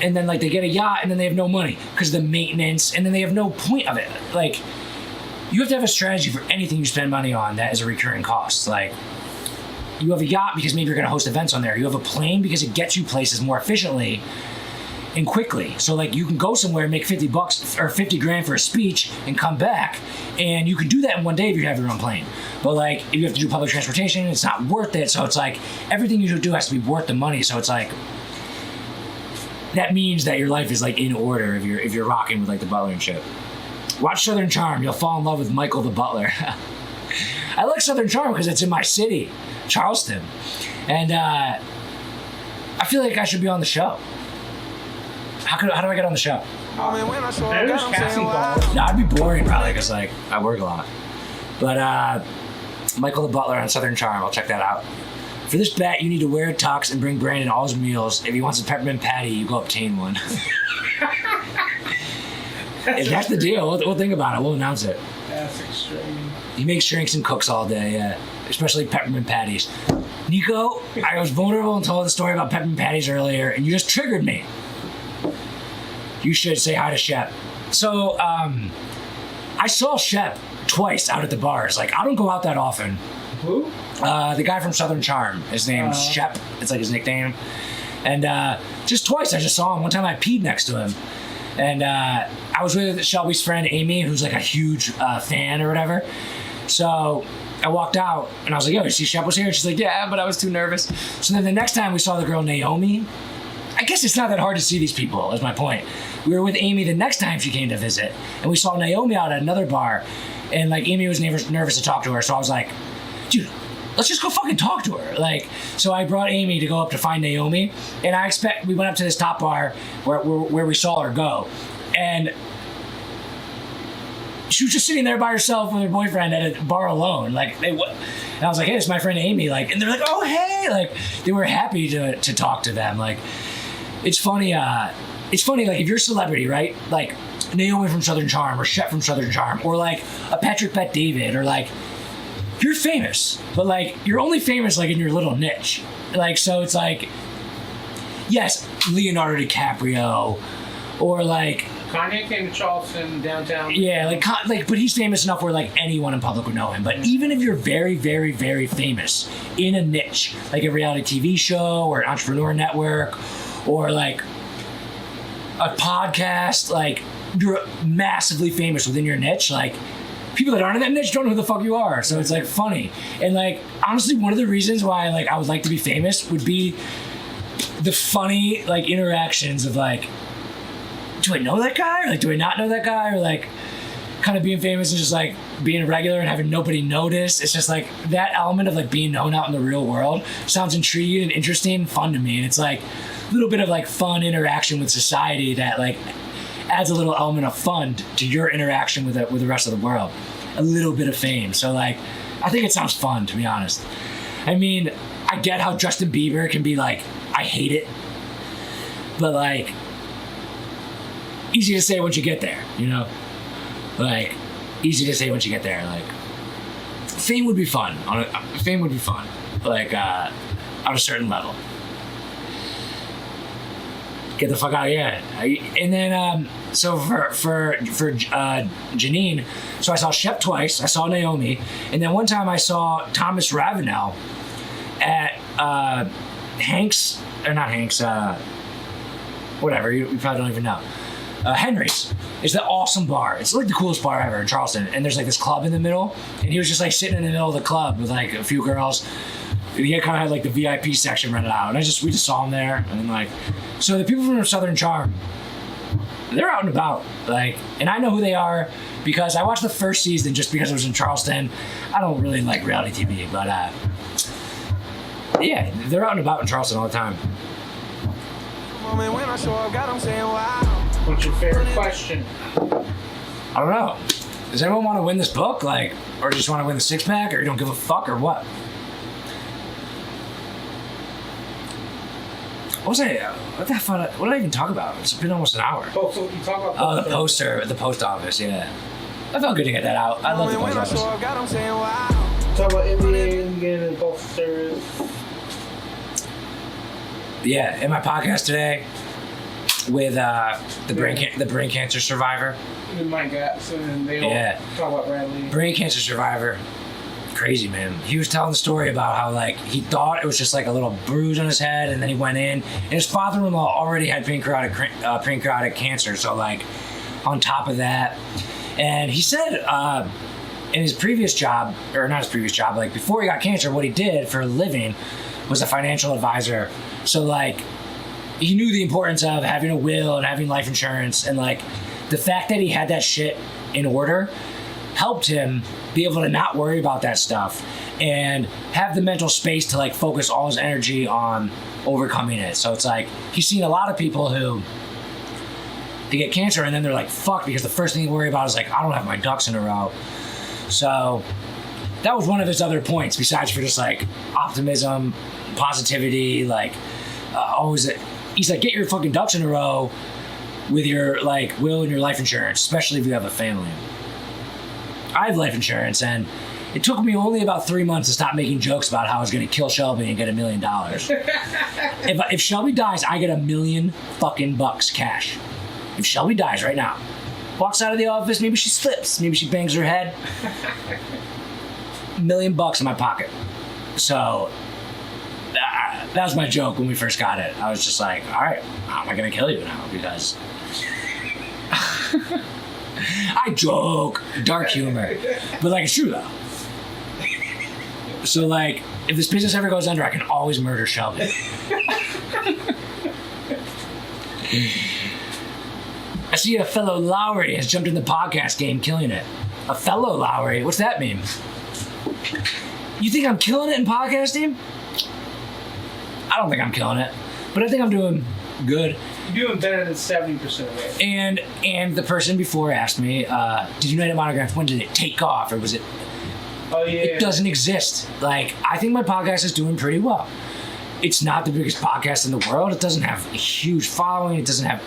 And then like they get a yacht and then they have no money because of the maintenance, and then they have no point of it. Like, you have to have a strategy for anything you spend money on that is a recurring cost. Like, you have a yacht because maybe you're gonna host events on there. You have a plane because it gets you places more efficiently and quickly. So like, you can go somewhere and make $50 or 50 grand for a speech and come back, and you can do that in one day if you have your own plane. But like, if you have to do public transportation, it's not worth it. So it's like, everything you do has to be worth the money. So it's like, that means that your life is like in order if you're rocking with like the butler and shit. Watch Southern Charm. You'll fall in love with Michael the butler. I like Southern Charm because it's in my city, Charleston, and I feel like I should be on the show. How do I get on the show? There's casting calls. No, I'd be boring probably because like I work a lot. But Michael the butler on Southern Charm, I'll check that out. For this bet, you need to wear a tux and bring Brandon all his meals. If he wants a peppermint patty, you go obtain one. If that's the deal, we'll think about it. We'll announce it. That's extreme. He makes drinks and cooks all day, yeah. Especially peppermint patties. Niko, I was vulnerable and told the story about peppermint patties earlier, and you just triggered me. You should say hi to Shep. So, I saw Shep twice out at the bars. Like, I don't go out that often. Who? The guy from Southern Charm. His name's Shep. It's like his nickname. And just twice I just saw him. One time I peed next to him. And I was with Shelby's friend Amy, who's like a huge fan or whatever. So I walked out and I was like, yo, you see Shep was here? And she's like, yeah, but I was too nervous. So then the next time we saw the girl Naomi, I guess it's not that hard to see these people, is my point. We were with Amy the next time she came to visit, and we saw Naomi out at another bar. And like, Amy was nervous to talk to her. So I was like, dude, let's just go fucking talk to her. Like, so I brought Amy to go up to find Naomi, and we went up to this top bar where we saw her go, and she was just sitting there by herself with her boyfriend at a bar alone. Like, and I was like, hey, it's my friend Amy. Like, and they're like, oh, hey, like, they were happy to talk to them. Like, it's funny. Like, if you're a celebrity, right? Like Naomi from Southern Charm, or Shep from Southern Charm, or like a Patrick Bet David, or like, you're famous, but like, you're only famous like in your little niche. Like, so it's like, yes, Leonardo DiCaprio, or like Kanye came to Charleston, downtown. Yeah, like, but he's famous enough where like anyone in public would know him. But even if you're very, very, very famous in a niche, like a reality TV show or an entrepreneur network, or like a podcast, like, you're massively famous within your niche, like, people that aren't in that niche don't know who the fuck you are. So it's like funny. And like, honestly, one of the reasons why like I would like to be famous would be the funny like interactions of like, do I know that guy? Or like, do I not know that guy? Or like, kind of being famous and just like being a regular and having nobody notice. It's just like that element of like being known out in the real world sounds intriguing and interesting and fun to me. And it's like a little bit of like fun interaction with society that like adds a little element of fun to your interaction with the rest of the world. a little bit of fame. So like, I think it sounds fun, to be honest. I mean, I get how Justin Bieber can be like, I hate it, but like, easy to say once you get there, you know? Like, easy to say once you get there. Like, fame would be fun. Fame would be fun. Like, on a certain level. Get the fuck out of here. And then, so for Janine, so I saw Shep twice. I saw Naomi. And then one time I saw Thomas Ravenel at Hanks, or not Hanks, whatever, you probably don't even know. Henry's. It's the awesome bar. It's like the coolest bar ever in Charleston. And there's like this club in the middle. And he was just like sitting in the middle of the club with like a few girls. And he kind of had like the VIP section rented out. And we just saw him there. And like, so the people from Southern Charm, they're out and about. Like, and I know who they are because I watched the first season just because it was in Charleston. I don't really like reality TV, but yeah, they're out and about in Charleston all the time. What's your favorite question? I don't know. Does anyone want to win this book? Like, or just want to win the six pack, or you don't give a fuck, or what? What was I? What the fuck? What did I even talk about? It's been almost an hour. Oh, so you talk about the poster at the post office. Yeah, I felt good to get that out. I love the post office. Talk about NBA getting the posters. Yeah, in my podcast today with the brain cancer survivor. And Mike Gatson, and they all talk about Bradley. Brain cancer survivor. Crazy, man. He was telling the story about how like he thought it was just like a little bruise on his head, and then he went in, and his father-in-law already had pancreatic cancer, so like on top of that. And he said in his previous job, or not his previous job, like before he got cancer, what he did for a living was a financial advisor. So like he knew the importance of having a will and having life insurance, and like the fact that he had that shit in order helped him be able to not worry about that stuff and have the mental space to like focus all his energy on overcoming it. So it's like he's seen a lot of people who they get cancer and then they're like fuck, because the first thing you worry about is like, I don't have my ducks in a row. So that was one of his other points, besides for just like optimism, positivity, like always. He's like, get your fucking ducks in a row with your like will and your life insurance, especially if you have a family. I have life insurance, and it took me only about 3 months to stop making jokes about how I was going to kill Shelby and get $1 million. If Shelby dies, I get $1 million fucking bucks cash. If Shelby dies right now, walks out of the office, maybe she slips, maybe she bangs her head, $1 million bucks in my pocket. So that was my joke when we first got it. I was just like, all right, how am I going to kill you now? Because I joke, dark humor, but like it's true though. So like, if this business ever goes under, I can always murder Shelby. I see a fellow Lowery has jumped in the podcast game, killing it. A fellow Lowery? What's that mean? You think I'm killing it in podcasting? I don't think I'm killing it, but I think I'm doing good. You're doing better than 70% of it. And the person before asked me, did United Monograph, when did it take off, or was it? Oh yeah. It doesn't exist. Like, I think my podcast is doing pretty well. It's not the biggest podcast in the world. It doesn't have a huge following. It doesn't have,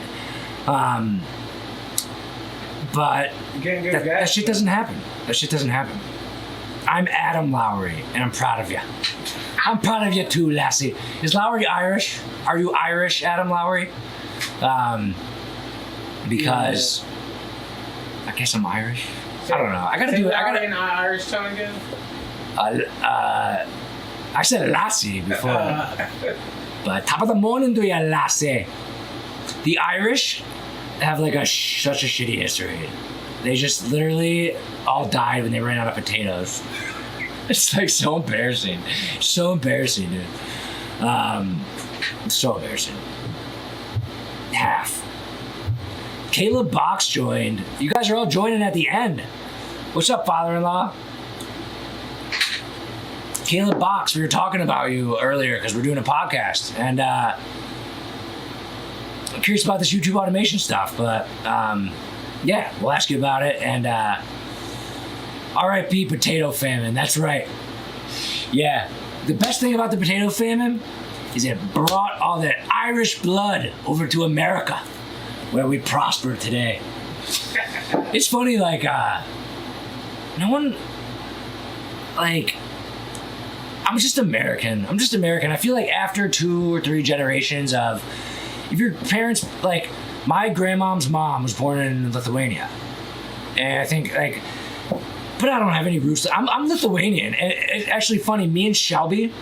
but that shit doesn't happen. That shit doesn't happen. I'm Adam Lowery, and I'm proud of you. I'm proud of you too, Lassie. Is Lowery Irish? Are you Irish, Adam Lowery? Because I guess I'm Irish. I don't know. I gotta do it. I gotta. An Irish tongue again. I said Lassie before, but top of the morning to you, Lassie. The Irish have like such a shitty history. They just literally all died when they ran out of potatoes. It's like so embarrassing. So embarrassing, dude. So embarrassing. Half. Caleb Box joined. You guys are all joining at the end. What's up, father-in-law? Caleb Box, we were talking about you earlier because we're doing a podcast. And I'm curious about this YouTube automation stuff, but yeah, we'll ask you about it. And R.I.P. potato famine. That's right. Yeah. The best thing about the potato famine is it brought all that Irish blood over to America, where we prosper today. It's funny, like, no one, like, I'm just American. I feel like after 2 or 3 generations of, if your parents, like, my grandmom's mom was born in Lithuania. And I think, like, but I don't have any roots. I'm Lithuanian. And it's actually funny, me and Shelby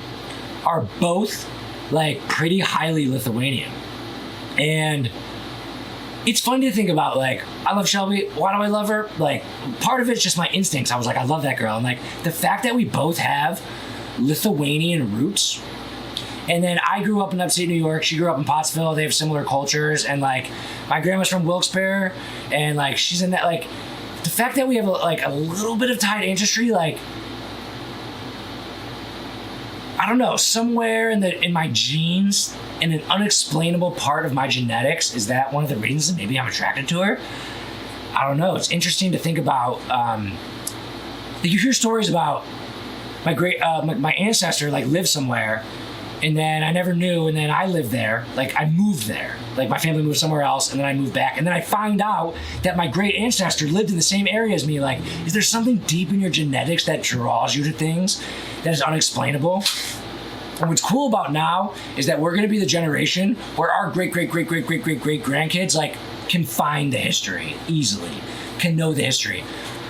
are both, like, pretty highly Lithuanian. And it's fun to think about, like, I love Shelby. Why do I love her? Like, part of it's just my instincts. I was like, I love that girl. And, like, the fact that we both have Lithuanian roots. And then I grew up in upstate New York. She grew up in Pottsville. They have similar cultures. And, like, my grandma's from Wilkes-Barre. And, like, she's in that, like, the fact that we have, a little bit of tied ancestry, like, I don't know, somewhere in my genes, in an unexplainable part of my genetics, is that one of the reasons that maybe I'm attracted to her? I don't know. It's interesting to think about. You hear stories about my ancestor, like, lived somewhere, and then I never knew, and then I lived there. Like, I moved there. Like, my family moved somewhere else, and then I moved back. And then I find out that my great ancestor lived in the same area as me. Like, is there something deep in your genetics that draws you to things that is unexplainable? And what's cool about now is that we're going to be the generation where our great grandkids, like, can find the history easily, can know the history.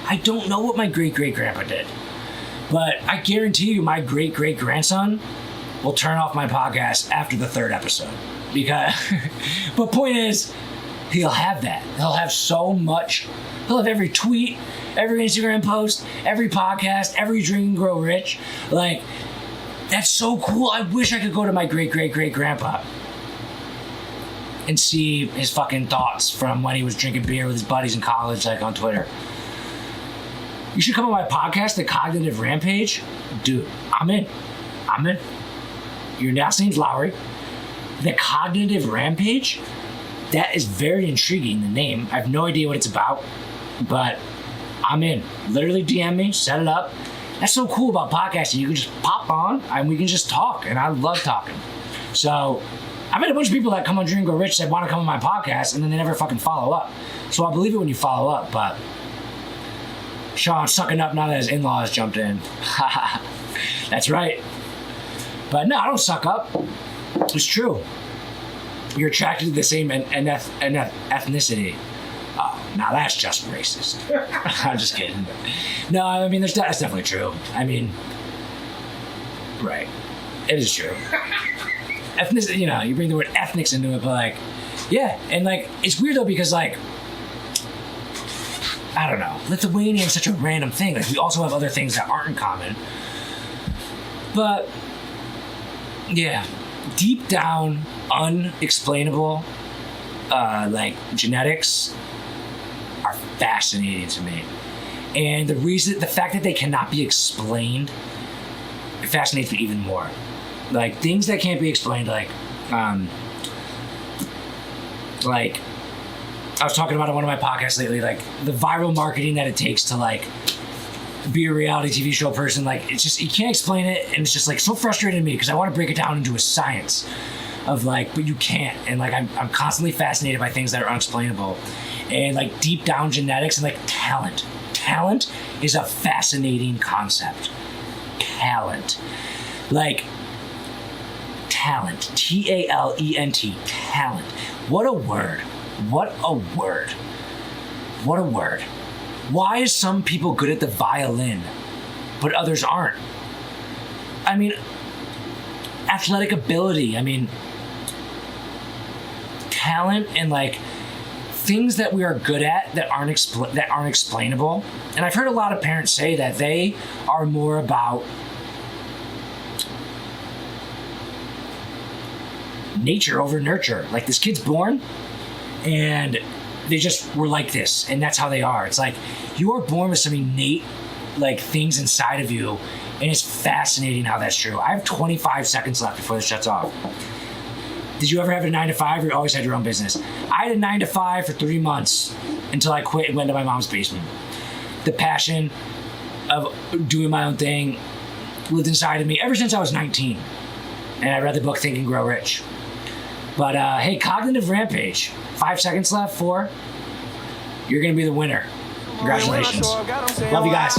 I don't know what my great-great-grandpa did, but I guarantee you my great-great-grandson will turn off my podcast after the 3rd episode. Because, but point is, he'll have that. He'll have so much. He'll have every tweet, every Instagram post, every podcast, every Drink and Grow Rich. Like, that's so cool. I wish I could go to my great-great-great-grandpa and see his fucking thoughts from when he was drinking beer with his buddies in college, like, on Twitter. You should come on my podcast, The Cognitive Rampage. Dude, I'm in. Your last name's Lowery. The Cognitive Rampage? That is very intriguing, the name. I have no idea what it's about, but I'm in. Literally DM me, set it up. That's so cool about podcasting. You can just pop on and we can just talk, and I love talking. So I've had a bunch of people that come on Drink and Grow Rich that want to come on my podcast, and then they never fucking follow up. So I'll believe it when you follow up, but Sean's sucking up now that his in-laws jumped in. That's right. But no, I don't suck up. It's true. You're attracted to the same ethnicity. Oh, now that's just racist. I'm just kidding. No, I mean, that's definitely true. I mean, right. It is true. Ethnicity, you know, you bring the word ethnics into it, but, like, yeah. And, like, it's weird, though, because, like, I don't know. Lithuania is such a random thing. Like, we also have other things that aren't in common. But yeah, deep down, unexplainable, like, genetics are fascinating to me. And the fact that they cannot be explained, it fascinates me even more. Like, things that can't be explained, like, I was talking about on one of my podcasts lately, like, the viral marketing that it takes to, like, be a reality TV show person. Like, it's just, you can't explain it, and it's just, like, so frustrating to me because I want to break it down into a science of, like, but you can't. And, like, I'm constantly fascinated by things that are unexplainable. And, like, deep down genetics and, like, talent. Talent is a fascinating concept. Talent. Like, talent. Talent. Talent. What a word. What a word. What a word. Why is some people good at the violin, but others aren't? I mean, athletic ability. I mean, talent and, like, things that we are good at that aren't explainable. And I've heard a lot of parents say that they are more about nature over nurture. Like, this kid's born and they just were like this, and that's how they are. It's like, you are born with some innate, like, things inside of you, and it's fascinating how that's true. I have 25 seconds left before this shuts off. Did you ever have a 9-to-5, or you always had your own business? I had a 9-to-5 for 3 months until I quit and went to my mom's basement. The passion of doing my own thing lived inside of me ever since I was 19. And I read the book Think and Grow Rich. But hey, Cognitive Rampage. 5 seconds left. 4. You're going to be the winner. Congratulations. Love you guys.